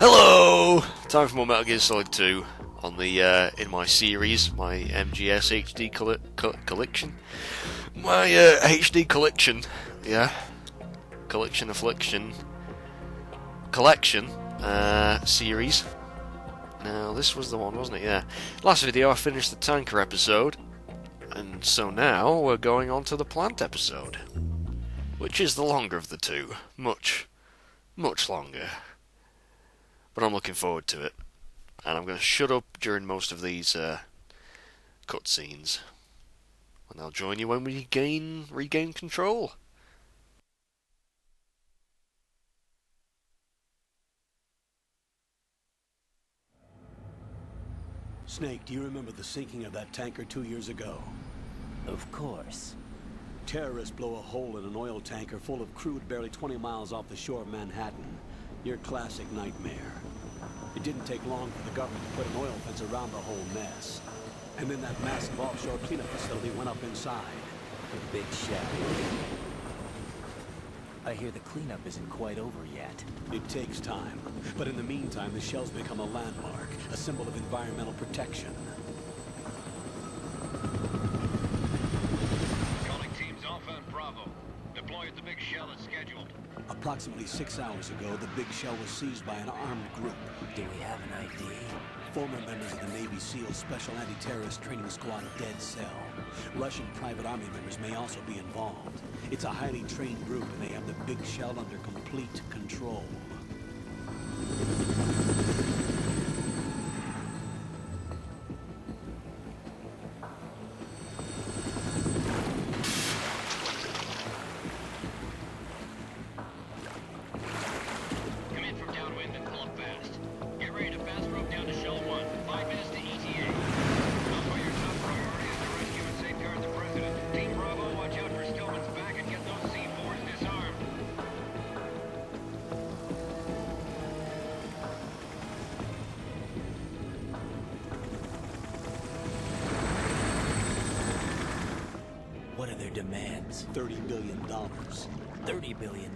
Hello! Time for more Metal Gear Solid 2 on the in my series, my MGS HD collection. My HD collection, yeah, collection series. Now this was the one, wasn't it? Yeah. Last video I finished the tanker episode, and so now we're going on to the plant episode, which is the longer of the two, much longer. But I'm looking forward to it, and I'm going to shut up during most of these cutscenes, and I'll join you when we regain control. Snake, do you remember the sinking of that tanker 2 years ago? Of course. Terrorists blow a hole in an oil tanker full of crude barely 20 miles off the shore of Manhattan. Your classic nightmare. It didn't take long for the government to put an oil fence around the whole mess. And then that massive offshore cleanup facility went up inside. The big shell. I hear the cleanup isn't quite over yet. It takes time. But in the meantime, the shell's become a landmark, a symbol of environmental protection. Calling teams Alpha and Bravo. Deploy at the big shell as scheduled. Approximately 6 hours ago, the big shell was seized by an armed group. Do we have an ID? Former members of the Navy SEAL Special Anti-Terrorist Training Squad Dead Cell. Russian private army members may also be involved. It's a highly trained group, and they have the big shell under complete control. Come in from downwind and pull up fast. Get ready to fast rope down to Shell 1. 5 minutes to ETA. Also, your top priority is to rescue and safeguard the President. Team Bravo, watch out for Stillman's back and get those C4s disarmed. What are their demands? $30 billion. $30 billion.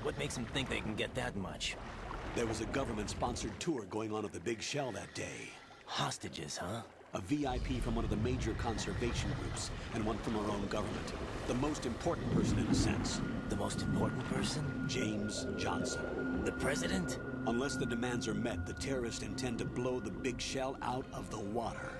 What makes them think they can get that much? There was a government-sponsored tour going on at the big shell that day. Hostages, huh? A VIP from one of the major conservation groups, and one from our own government. The most important person in a sense. The most important person? James Johnson. The president? Unless the demands are met, the terrorists intend to blow the big shell out of the water.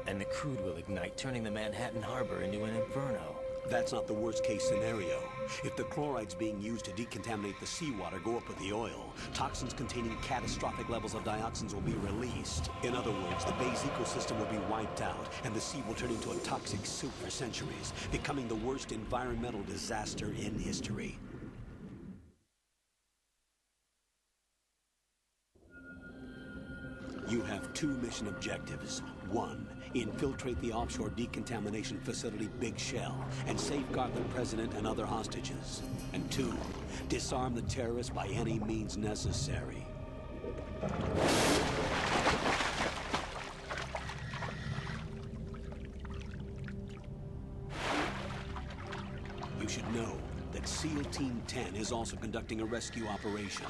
And the crude will ignite, turning the Manhattan harbor into an inferno. That's not the worst-case scenario. If the chlorides being used to decontaminate the seawater go up with the oil, toxins containing catastrophic levels of dioxins will be released. In other words, the bay's ecosystem will be wiped out, and the sea will turn into a toxic soup for centuries, becoming the worst environmental disaster in history. You have two mission objectives. One, infiltrate the offshore decontamination facility Big Shell and safeguard the president and other hostages. And two, disarm the terrorists by any means necessary. You should know that SEAL Team 10 is also conducting a rescue operation.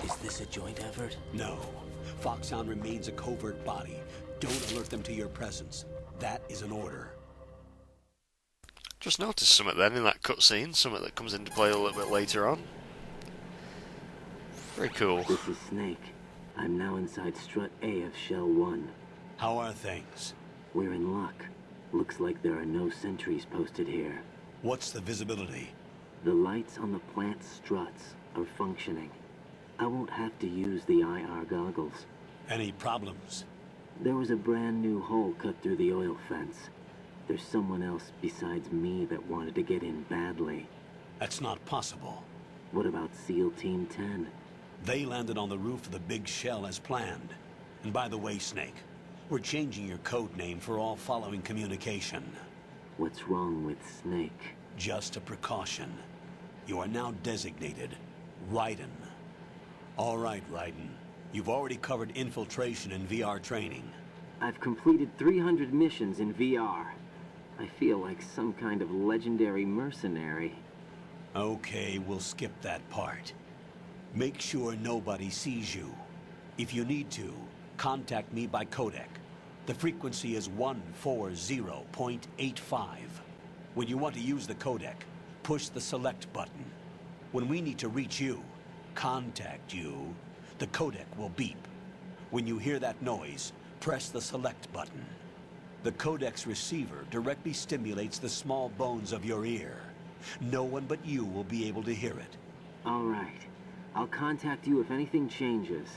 Is this a joint effort? No. Foxhound remains a covert body. Don't alert them to your presence. That is an order. Just noticed something then in that cutscene, something that comes into play a little bit later on. Very cool. This is Snake. I'm now inside Strut A of Shell 1. How are things? We're in luck. Looks like there are no sentries posted here. What's the visibility? The lights on the plant struts are functioning. I won't have to use the IR goggles. Any problems? There was a brand new hole cut through the oil fence. There's someone else besides me that wanted to get in badly. That's not possible. What about SEAL Team 10? They landed on the roof of the big shell as planned. And by the way, Snake, we're changing your code name for all following communication. What's wrong with Snake? Just a precaution. You are now designated Raiden. All right, Raiden. You've already covered infiltration and VR training. I've completed 300 missions in VR. I feel like some kind of legendary mercenary. Okay, we'll skip that part. Make sure nobody sees you. If you need to, contact me by codec. The frequency is 140.85. When you want to use the codec, push the select button. When we need to reach you, contact you, the codec will beep. When you hear that noise, press the select button. The codec's receiver directly stimulates the small bones of your ear. No one but you will be able to hear it. All right. I'll contact you if anything changes.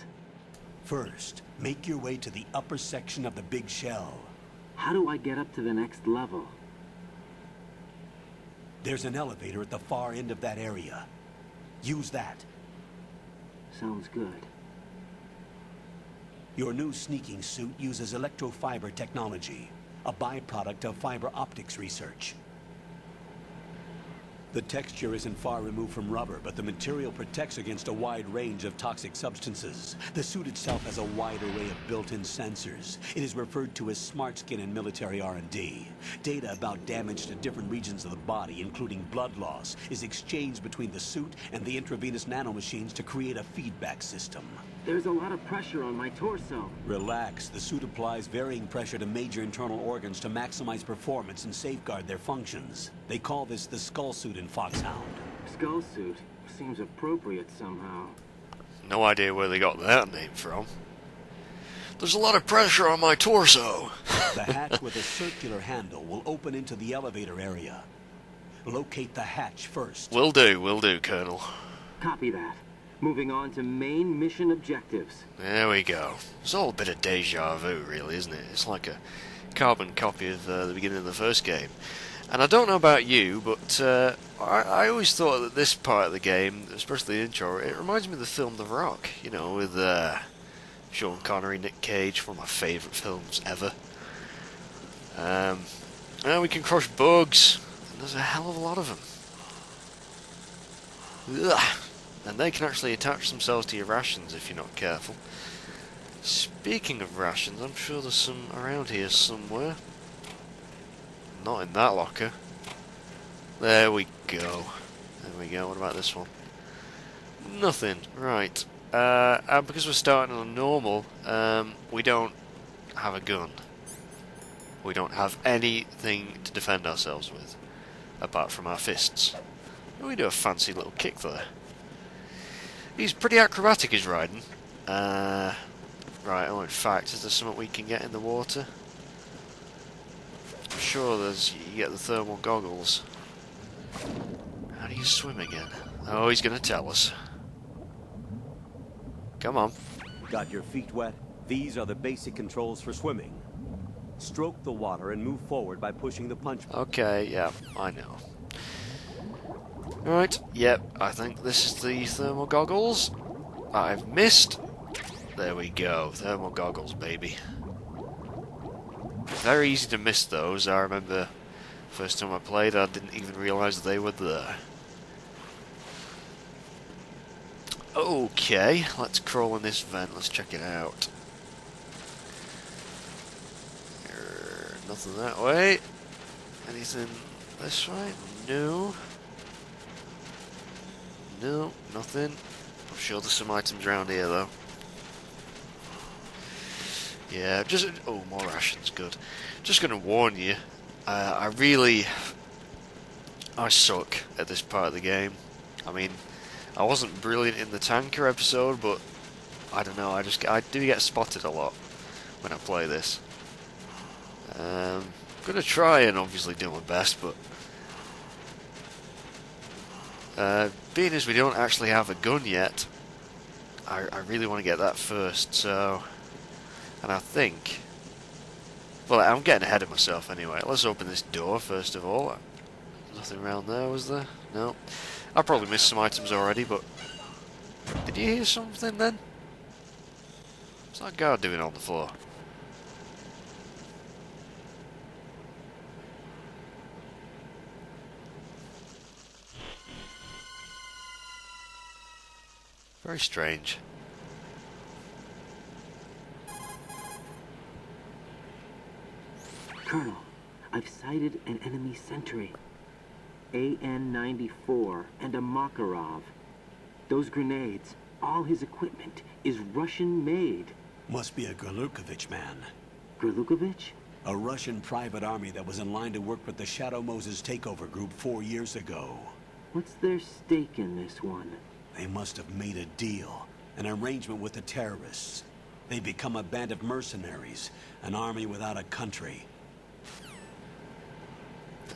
First, make your way to the upper section of the big shell. How do I get up to the next level? There's an elevator at the far end of that area. Use that. Sounds good. Your new sneaking suit uses electrofiber technology, a byproduct of fiber optics research. The texture isn't far removed from rubber, but the material protects against a wide range of toxic substances. The suit itself has a wide array of built-in sensors. It is referred to as smart skin in military R&D. Data about damage to different regions of the body, including blood loss, is exchanged between the suit and the intravenous nanomachines to create a feedback system. There's a lot of pressure on my torso. Relax. The suit applies varying pressure to major internal organs to maximize performance and safeguard their functions. They call this the skull suit in Foxhound. Skull suit seems appropriate somehow. No idea where they got that name from. There's a lot of pressure on my torso. The hatch with a circular handle will open into the elevator area. Locate the hatch first. Will do, Colonel. Copy that. Moving on to main mission objectives. There we go. It's all a bit of deja vu, really, isn't it? It's like a carbon copy of the beginning of the first game. And I don't know about you, but I always thought that this part of the game, especially the intro, it reminds me of the film The Rock, you know, with Sean Connery, Nick Cage, one of my favourite films ever. And we can crush bugs, and there's a hell of a lot of them. Ugh. And they can actually attach themselves to your rations if you're not careful. Speaking of rations, I'm sure there's some around here somewhere. Not in that locker. There we go. What about this one? Nothing. Right. And because we're starting on normal, we don't have a gun. We don't have anything to defend ourselves with, apart from our fists. We do a fancy little kick there. He's pretty acrobatic, his riding. Right, oh, in fact, is there something we can get in the water? I'm sure you get the thermal goggles. How do you swim again? Oh, he's going to tell us. Come on. Got your feet wet? These are the basic controls for swimming. Stroke the water and move forward by pushing the punch button. Okay, yeah, I know. Right, yep, I think this is the thermal goggles. I've missed. There we go, thermal goggles, baby. Very easy to miss those. I remember first time I played, I didn't even realise they were there. Okay, let's crawl in this vent, let's check it out. Nothing that way. Anything this way? No. No, nothing. I'm sure there's some items around here though. Yeah, just... oh, more rations, good. Just gonna warn you, I suck at this part of the game. I mean, I wasn't brilliant in the tanker episode, but I don't know, I do get spotted a lot when I play this. I'm gonna try and obviously do my best, but being as we don't actually have a gun yet, I really want to get that first, so... And I think... well, I'm getting ahead of myself anyway. Let's open this door first of all. Nothing around there, was there? No. I probably missed some items already, but... did you hear something then? What's that guard doing on the floor? Very strange. Colonel, I've sighted an enemy sentry. AN-94 and a Makarov. Those grenades, all his equipment, is Russian-made. Must be a Gorlukovich man. Gorlukovich? A Russian private army that was in line to work with the Shadow Moses takeover group 4 years ago. What's their stake in this one? They must have made a deal, an arrangement with the terrorists. They become a band of mercenaries, an army without a country.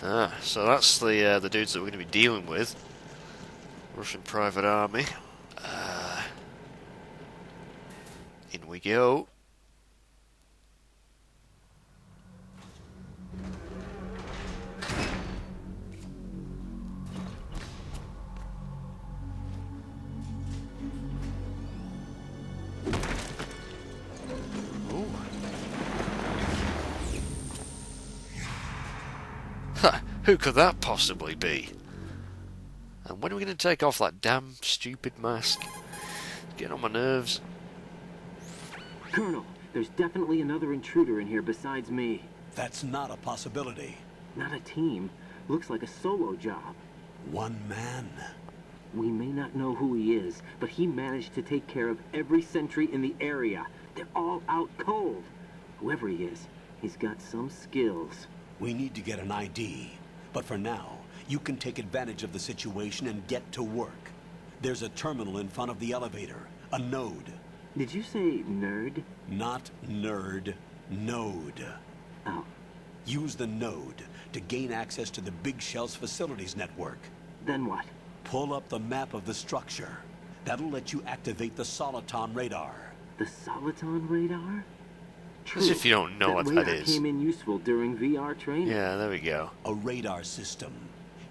Ah, so that's the dudes that we're going to be dealing with. Russian private army. In we go. Who could that possibly be? And when are we going to take off that damn stupid mask? It's getting on my nerves. Colonel, there's definitely another intruder in here besides me. That's not a possibility. Not a team. Looks like a solo job. One man. We may not know who he is, but he managed to take care of every sentry in the area. They're all out cold. Whoever he is, he's got some skills. We need to get an ID. But for now, you can take advantage of the situation and get to work. There's a terminal in front of the elevator. A node. Did you say nerd? Not nerd. Node. Oh. Use the node to gain access to the Big Shell's facilities network. Then what? Pull up the map of the structure. That'll let you activate the Soliton radar. The Soliton radar? True. As if you don't know what that radar is. Came in useful during VR training. Yeah, there we go. A radar system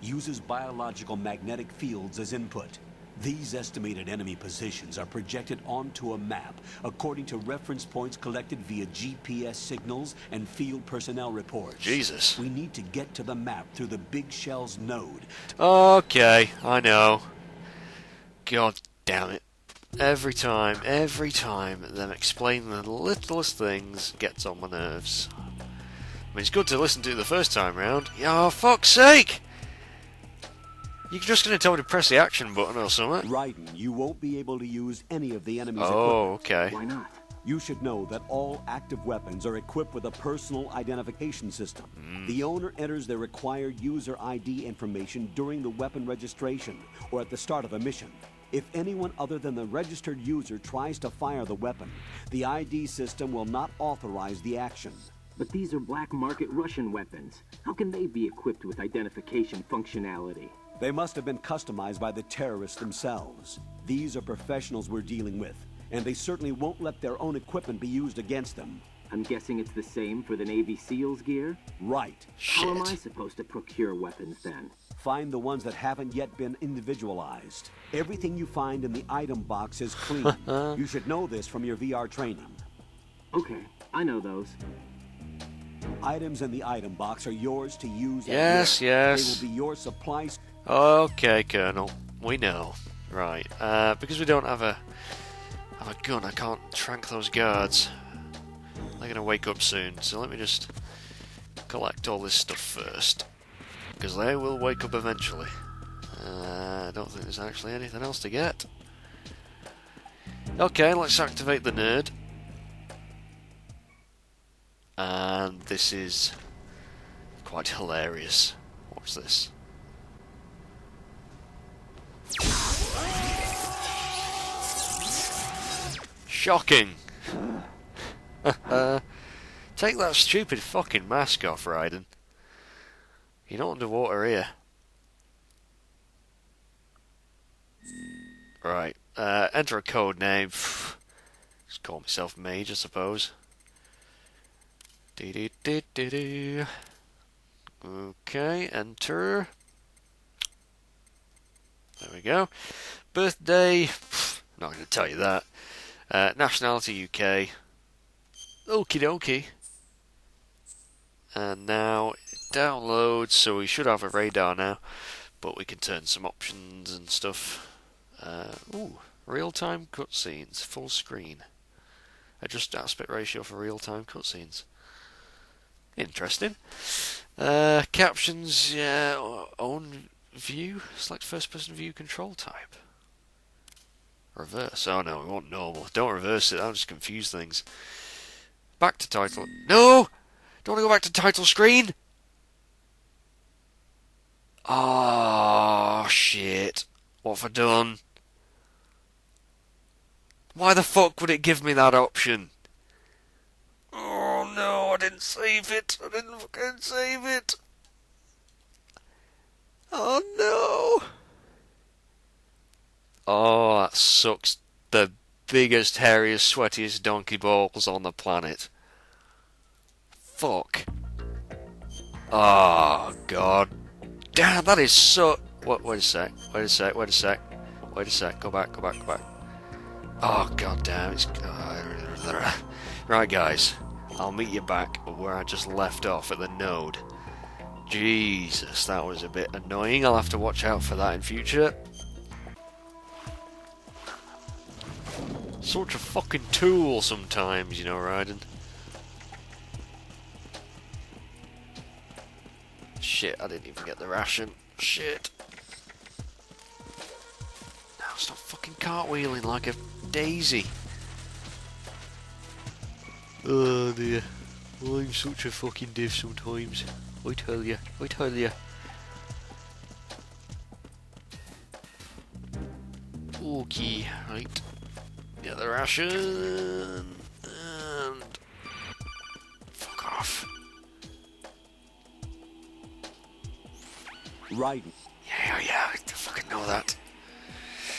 uses biological magnetic fields as input. These estimated enemy positions are projected onto a map according to reference points collected via GPS signals and field personnel reports. Jesus. We need to get to the map through the Big Shell's node. Okay, I know. God damn it. Every time, them explaining the littlest things gets on my nerves. I mean, it's good to listen to it the first time round. Oh, fuck's sake! You're just going to tell me to press the action button or something? Raiden, you won't be able to use any of the enemy's Oh, equipment. okay. Why not? You should know that all active weapons are equipped with a personal identification system. The owner enters their required user ID information during the weapon registration or at the start of a mission. If anyone other than the registered user tries to fire the weapon, the ID system will not authorize the action. But these are black market Russian weapons. How can they be equipped with identification functionality? They must have been customized by the terrorists themselves. These are professionals we're dealing with, and they certainly won't let their own equipment be used against them. I'm guessing it's the same for the Navy SEALs gear? Right. How am I Shit. supposed to procure weapons then? Find the ones that haven't yet been individualized. Everything you find in the item box is clean. You should know this from your VR training. Okay, I know those. Items in the item box are yours to use. Yes, yes. They will be your supplies. Okay, Colonel. We know. Right. Because we don't have a gun, I can't trank those guards. They're going to wake up soon, so let me just collect all this stuff first. Because they will wake up eventually. I don't think there's actually anything else to get. Okay, let's activate the nerd. And this is quite hilarious. What's this? Shocking! Take that stupid fucking mask off, Raiden. You're not underwater here. Right, enter a code name. Just call myself Mage, I suppose. Dee-dee-dee-dee-dee. Okay, enter. There we go. Birthday, not going to tell you that. Nationality UK. Okie dokie. And now it downloads, so we should have a radar now. But we can turn some options and stuff. Ooh, real-time cutscenes, full screen. Adjust aspect ratio for real-time cutscenes. Interesting. Captions, yeah, own view? Select first person view control type. Reverse. Oh no, we want normal. Don't reverse it, that'll just confuse things. Back to title. No! Don't want to go back to title screen! Oh shit. What have I done? Why the fuck would it give me that option? Oh no, I didn't save it. I didn't fucking save it. Oh no. Oh, that sucks. The biggest, hairiest, sweatiest donkey balls on the planet. Fuck. Oh, God. Damn, that is so... Wait a sec. Wait a sec. Wait a sec. Wait a sec. Go back. Go back. Go back. Oh, God damn. It's... Right, guys. I'll meet you back where I just left off at the node. Jesus, that was a bit annoying. I'll have to watch out for that in future. Such a fucking tool sometimes, you know, Raiden. Shit, I didn't even get the ration. Shit. Now stop fucking cartwheeling like a daisy. Oh dear. I'm such a fucking div sometimes. I tell ya. I tell ya. Okay, right. Get the ration. And... fuck off. Right. Yeah, I fucking know that.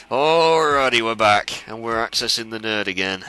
Alrighty, we're back. And we're accessing the nerd again.